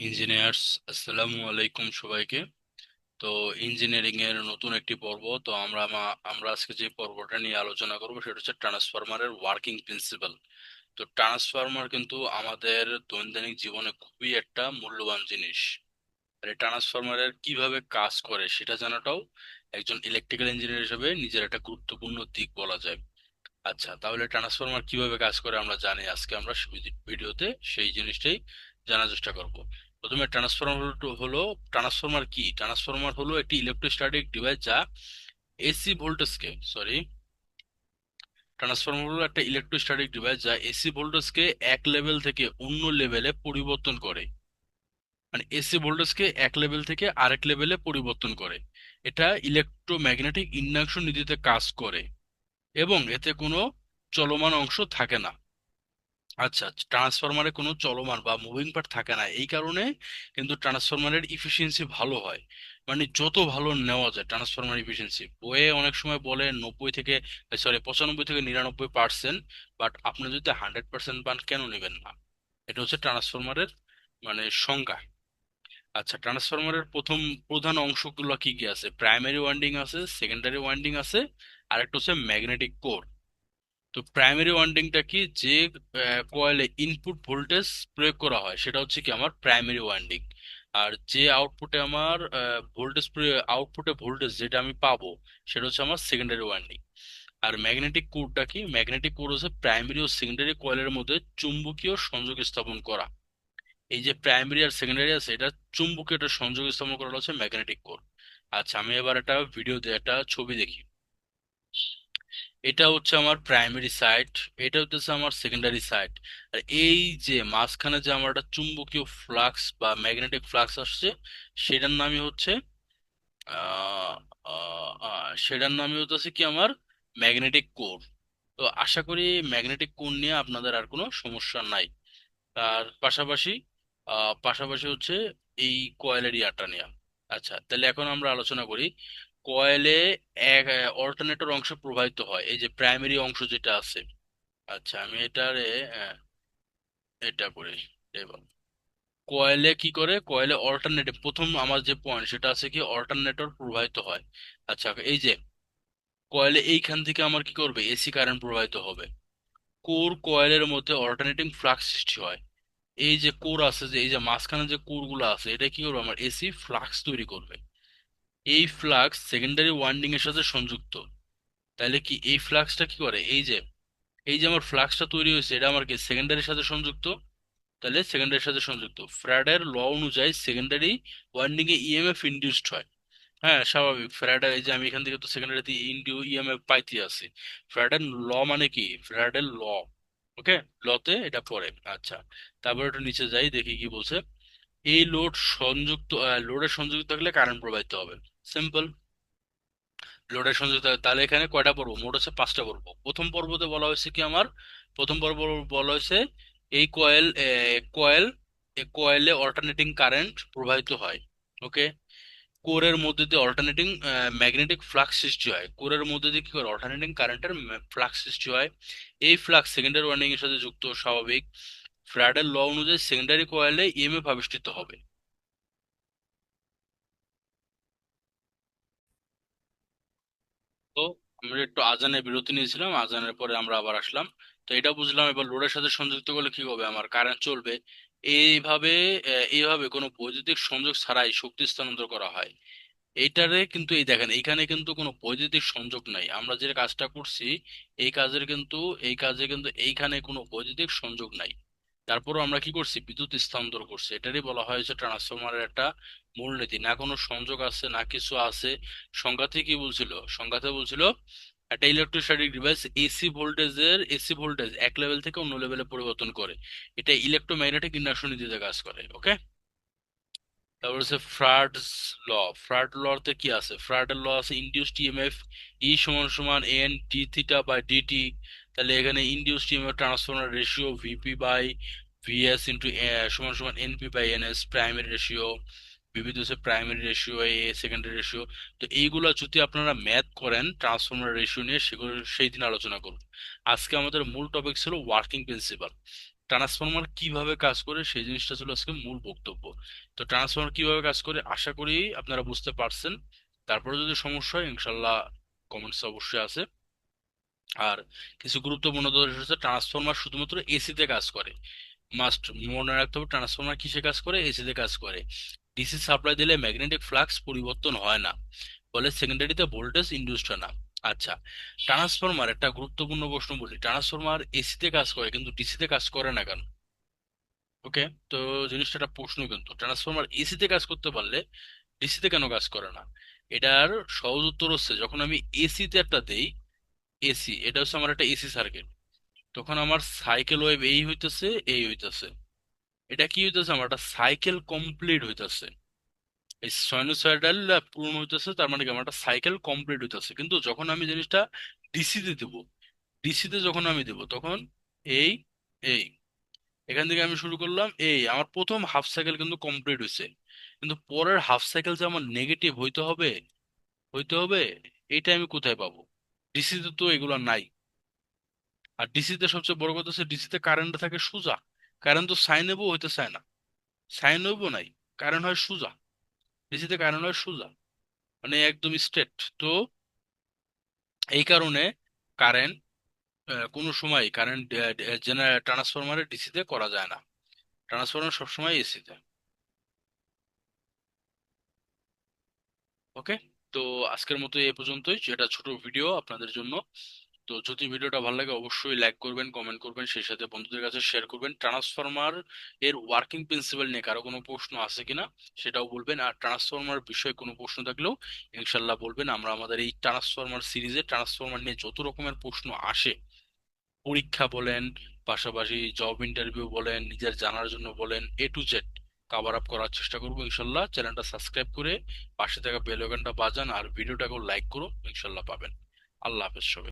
Engineers, আসসালামু আলাইকুম সবাইকে। তো ইঞ্জিনিয়ারিং এর নতুন একটি পর্ব। তো আমরা আজকে যে পর্বটা নিয়ে আলোচনা করব সেটা হচ্ছে ট্রান্সফরমারের ওয়ার্কিং প্রিন্সিপাল। তো ট্রান্সফরমার কিন্তু আমাদের দৈনন্দিন জীবনে খুবই একটা মূল্যবান জিনিস। আর এই ট্রান্সফরমারের কিভাবে কাজ করে সেটা জানাটাও একজন ইলেকট্রিক্যাল ইঞ্জিনিয়ার হিসেবে নিজের একটা গুরুত্বপূর্ণ দিক বলা যায়। আচ্ছা, তাহলে ট্রান্সফরমার কিভাবে কাজ করে আমরা জানি, আজকে আমরা ভিডিওতে সেই জিনিসটাই জানার চেষ্টা করব। প্রথমে ট্রান্সফরমার কি? ট্রান্সফরমার হলো একটি ইলেকট্রোস্ট্যাটিক ডিভাইস যা এসি ভোল্টেজকে সরি ট্রান্সফরমার হলো একটা ইলেকট্রোস্ট্যাটিক ডিভাইস যা এসি ভোল্টেজকে এক লেভেল থেকে অন্য লেভেলে পরিবর্তন করে। মানে এসি ভোল্টেজকে এক লেভেল থেকে আরেক লেভেলে পরিবর্তন করে। এটা ইলেকট্রোম্যাগনেটিক ইন্ডাকশন নীতিতে কাজ করে এবং এতে কোনো চলমান অংশ থাকে না। আচ্ছা, ট্রান্সফরমারে কোনো চলমান বা মুভিং পার্ট থাকে না, এই কারণে কিন্তু ট্রান্সফরমারের ইফিসিয়েন্সি ভালো হয়। মানে যত ভালো নেওয়া যায় ট্রান্সফরমার ইফিসিয়েন্সি, বইয়ে অনেক সময় বলে 95 থেকে 99%, বাট আপনি যদি 100% পান কেন নেবেন না? এটা হচ্ছে ট্রান্সফরমারের মানে সংজ্ঞা। আচ্ছা, ট্রান্সফরমারের প্রথম প্রধান অংশগুলো কি কি আছে? প্রাইমারি ওয়াইন্ডিং আছে, সেকেন্ডারি ওয়াইন্ডিং আছে, আর একটা হচ্ছে ম্যাগনেটিক কোর। তো প্রাইমারি ওয়াইন্ডিংটা কি? যে কয়েলে ইনপুট ভোল্টেজ প্রয়োগ করা হয় সেটা হচ্ছে কি আমার প্রাইমারি ওয়াইন্ডিং। আর যে আউটপুটে আমার আউটপুটে ভোল্টেজ যেটা আমি পাবো সেটা হচ্ছে আমার সেকেন্ডারি ওয়াইন্ডিং। আর ম্যাগনেটিক কোরটা কি? ম্যাগনেটিক কোর হচ্ছে প্রাইমারি ও সেকেন্ডারি কয়েলের মধ্যে চুম্বকীয় সংযোগ স্থাপন করা। এই যে প্রাইমারি আর সেকেন্ডারি আছে, এটা চুম্বকীয় একটা সংযোগ স্থাপন করা হচ্ছে ম্যাগনেটিক কোর। আচ্ছা, আমি এবার একটা একটা ছবি দেখি। এটা হচ্ছে আমার প্রাইমারি সাইড, এটা হচ্ছে আমার সেকেন্ডারি সাইড। আর এই যে মাঝখানে যে আমার একটা চুম্বকীয় ফ্লাক্স বা ম্যাগনেটিক ফ্লাক্স আসছে, সেটার নামই হচ্ছে আহ, সেটার নামই হচ্ছে কি আমার ম্যাগনেটিক কোর। তো আশা করি ম্যাগনেটিক কোর নিয়ে আপনাদের আর কোনো সমস্যা নাই। তার পাশাপাশি পাশাপাশি হচ্ছে এই কয়েলের ইয়াটা নিয়ে। আচ্ছা, তাহলে এখন আমরা আলোচনা করি কয়েলে এক অল্টারনেটর অংশ প্রবাহিত হয়, এই যে প্রাইমারি অংশ যেটা আছে। আচ্ছা, আমি এটারে এটা করি। এবার কয়েলে কি করে? কয়েলে অল্টারনেটর প্রথম আমার যে পয়েন্ট সেটা আছে কি অল্টারনেটর প্রবাহিত হয়। আচ্ছা, এই যে কয়েলে এইখান থেকে আমার কি করবে? এসি কারেন্ট প্রবাহিত হবে। কোর কয়েলের মধ্যে অল্টারনেটিং ফ্লাক্স সৃষ্টি হয়। এই যে কোর আছে, যে এই যে মাঝখানে যে কোর গুলো আছে, এটা কি করবে? আমার এসি ফ্লাক্স তৈরি করবে। এই ফ্লাক্স সেকেন্ডারি ওয়াইন্ডিং এর সাথে সংযুক্ত। তাহলে কি এই ফ্লাক্সটা কি করে? এই যে আমার ফ্লাক্সটা তৈরি হয়েছে, এটা আমার কি সেকেন্ডারির সাথে সংযুক্ত? তাহলে সেকেন্ডারির সাথে সংযুক্ত ফ্যারাডের ল অনুযায়ী সেকেন্ডারি ওয়াইন্ডিং এ ইএমএফ ইনডিউসড হয়। হ্যাঁ, স্বাভাবিক। ফ্যারাডের এই যে আমি এখান থেকে তো সেকেন্ডারিতে ইএমএফ পাইতে আছি। ফ্যারাডের ল মানে কি? ফ্যারাডের ল। ওকে, লতে এটা পড়ে। আচ্ছা, তারপর একটু নিচে যাই, দেখি কি বলছে। এই লোডের সংযুক্ত থাকলে কারেন্ট প্রবাহিত হবে। সিম্পল। লোডের সংযুক্ত তাহলে এখানে কয়টা পর্ব? মোট হচ্ছে 5টা পর্ব। প্রথম পর্বতে বলা হয়েছে কি আমার, প্রথম পর্ব বলা হয়েছে এই কয়েল কয়েলে অল্টারনেটিং কারেন্ট প্রবাহিত হয়। ওকে। কোরের মধ্যে দিয়ে অল্টারনেটিং ম্যাগনেটিক ফ্লাক্স সৃষ্টি হয়। কোরের মধ্যে দিয়ে কি করে? অল্টারনেটিং কারেন্টের ফ্লাক্স সৃষ্টি হয়। এই ফ্লাক্স সেকেন্ডারি ওয়াইন্ডিং এর সাথে যুক্ত, স্বাভাবিক। ফ্যারাডের ল অনুযায়ী সেকেন্ডারি কয়েলে ইএমএফ আবিষ্কৃত হবে। তো আমরা একটু আজানের বিরতি নিয়েছিলাম, আজানের পরে আমরা আবার আসলাম। তো এটা বুঝলাম। এবার লোডের সাথে সংযুক্ত করলে কি হবে? আমার কারেন্ট চলবে। এইভাবে এইভাবে কোনো বৈদ্যুতিক সংযোগ ছাড়াই শক্তি স্থানান্তর করা হয়। এইটারে কিন্তু এই দেখেন, এইখানে কিন্তু কোনো বৈদ্যুতিক সংযোগ নাই। আমরা যে কাজটা করছি এই কাজে কিন্তু এইখানে কোনো বৈদ্যুতিক সংযোগ নাই। তারপরও আমরা কি করছি? বিদ্যুৎ স্থানান্তর করছি। এটারই বলা হয় যে ট্রান্সফরমারের একটা মূলনীতি। না কোনো সংযোগ আছে না কিছু আছে। সংজ্ঞাতে কি বলছিল? সংজ্ঞাতে বলছিল একটা ইলেকট্রোস্ট্যাটিক ডিভাইস এসি ভোল্টেজ এক লেভেল থেকে অন্য লেভেলে পরিবর্তন করে। এটা ইলেকট্রোম্যাগনেটিক ইন্ডাকশন নীতিতে কাজ করে। ওকে। তারপর হচ্ছে ল। তে কি আছে? ফ্রাডের ল আছে ইনডিউসড ইএমএফ ই সমান সমান N d theta by dt. তাহলে এখানে induced EMF transformer ratio VP by VS into সমান সমান NP by NS primary ratio. বিবিধ হচ্ছে প্রাইমারি রেশিও, এ সেকেন্ডারি রেশিও। তো এইগুলা যদি আপনারা ম্যাথ করেন ট্রান্সফরমার রেশিও নিয়ে, সেগুলো সেই দিন আলোচনা করব। আজকে আমাদের মূল টপিক ছিল ওয়ার্কিং প্রিন্সিপাল। ট্রান্সফরমার কিভাবে কাজ করে সেই জিনিসটা ছিল আজকে মূল বক্তব্য। তো ট্রান্সফরমার কিভাবে কাজ করে আশা করি আপনারা বুঝতে পারছেন। তারপরে যদি সমস্যা হয় ইনশাল্লাহ কমেন্টস অবশ্যই আছে। আর কিছু গুরুত্বপূর্ণ তথ্য হচ্ছে ট্রান্সফরমার শুধুমাত্র এসিতে কাজ করে। মাস্ট মনে রাখতে হবে ট্রান্সফরমার কিসে কাজ করে, এসিতে কাজ করে। ডিসি সাপ্লাই দিলে ম্যাগনেটিক ফ্লাক্স পরিবর্তন হয় না, ফলে সেকেন্ডারিতে ভোল্টেজ ইনডিউসড হয় না। আচ্ছা, ট্রান্সফরমার একটা গুরুত্বপূর্ণ প্রশ্ন বলি, ট্রান্সফরমার এসিতে কাজ করে কিন্তু ডিসিতে কাজ করে না কেন? ওকে, তো জিনিসটা একটা প্রশ্ন, কিন্তু ট্রান্সফরমার এসিতে কাজ করতে পারলে ডিসিতে কেন কাজ করে না? এটার সহজ উত্তর হচ্ছে যখন আমি এসিতে একটা দেই, এসি এটা হচ্ছে আমার একটা এসি সার্কিট, তখন আমার সাইকেল ওয়েভ এই হইতেছে এই হইতেছে, এটা কি হইতেছে, আমার একটা সাইকেল কমপ্লিট হইতেছে, এই সাইনোসয়েডাল পূরণ হইতেছে, তার মানে কি আমার একটা সাইকেল কমপ্লিট হইতেছে। কিন্তু যখন আমি জিনিসটা ডিসিতে দেব, ডিসিতে যখন আমি দেব তখন এই এই এখান থেকে আমি শুরু করলাম, এই আমার প্রথম হাফ সাইকেল কিন্তু কমপ্লিট হয়েছে, কিন্তু পরের হাফ সাইকেল যে আমার নেগেটিভ হইতে হবে, হইতে হবে, এটা আমি কোথায় পাবো? ডিসিতে তো এগুলো নাই। আর ডিসিতে সবচেয়ে বড় কথা হচ্ছে ডিসিতে কারেন্ট থাকে সোজা, কারেন্ট তো সাইন ওয়েভও হইতে চায় না, সাইন ওয়েভও নাই, কারেন্ট হয় সোজা, ডিসিতে কারেন্ট হয় সোজা, মানে একদম স্ট্রেট। তো এই কারণে কারেন্ট কোনো সময় কারেন্ট ট্রান্সফরমারে ডিসিতে করা যায় না, ট্রান্সফরমার সবসময় এসিতে। ওকে, তো আজকের মতো এই পর্যন্তই, যেটা ছোট ভিডিও আপনাদের জন্য। তো যদি ভিডিওটা ভালো লাগে অবশ্যই লাইক করবেন, কমেন্ট করবেন, সেই সাথে বন্ধুদের কাছে শেয়ার করবেন। ট্রান্সফরমার এর ওয়ার্কিং প্রিন্সিপাল নিয়ে কারো কোনো প্রশ্ন আছে কিনা সেটাও বলবেন, আর ট্রান্সফরমার বিষয়ে কোনো প্রশ্ন থাকলেও ইনশাল্লাহ বলবেন। আমরা আমাদের এই ট্রান্সফরমার সিরিজে ট্রান্সফরমার নিয়ে যত রকমের প্রশ্ন আসে, পরীক্ষা বলেন, পাশাপাশি জব ইন্টারভিউ বলেন, নিজের জানার জন্য বলেন, এ টু জেড কভার আপ করার চেষ্টা করবো ইনশাল্লাহ। চ্যানেলটা সাবস্ক্রাইব করে পাশে থাকা বেল আইকনটা বাজান আর ভিডিওটাকেও লাইক করুন, ইনশাল্লাহ পাবেন। আল্লাহ হাফেজ সবাই।